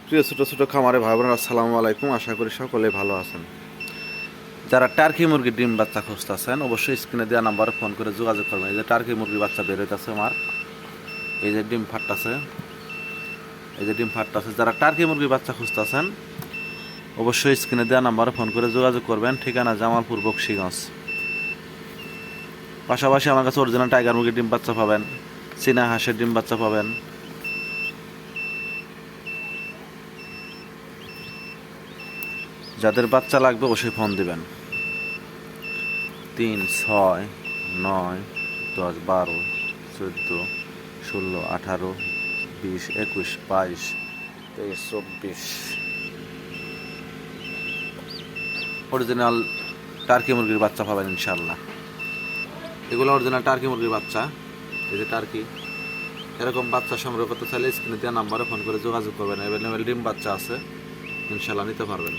প্রিয় ছোটো ছোটো খামারে ভাই বোনেরা, আসসালামু আলাইকুম। আশা করি সকলে ভালো আছেন। যারা টার্কি মুরগির ডিম বাচ্চা খুঁজতেছেন, অবশ্যই স্ক্রিনে দেওয়া নাম্বারে ফোন করে যোগাযোগ করবেন। এই যে টার্কি মুরগির বাচ্চা বের হইতেছে আমার, এই যে ডিম ফাটতেছে, এই যে ডিম ফাটতেছে। যারা টার্কি মুরগির বাচ্চা খুঁজতেছেন, অবশ্যই স্ক্রিনে দেওয়া নাম্বারে ফোন করে যোগাযোগ করবেন। ঠিকানা জামালপুর, বকশীগঞ্জ। পাশাপাশি আমার কাছে অরিজিনাল টাইগার মুরগির ডিম বাচ্চা পাবেন, চীনা হাঁসের ডিম বাচ্চা পাবেন। যাদের বাচ্চা লাগবে অবশ্যই ফোন দিবেন। 3, 6, 9, 10, 12, 14, 16, 18, 20, 21, 22, 23, 24 অরিজিনাল টার্কি মুরগির বাচ্চা পাবেন ইনশাল্লাহ। এগুলো অরিজিনাল টার্কি মুরগির বাচ্চা। এই যে টার্কি, এরকম বাচ্চা সংগ্রহ করতে চাইলে স্ক্রিনে দেওয়া নাম্বারে ফোন করে যোগাযোগ করবেন। অ্যাভেলেবেল ডিম বাচ্চা আছে, ইনশাল্লাহ নিতে পারবেন।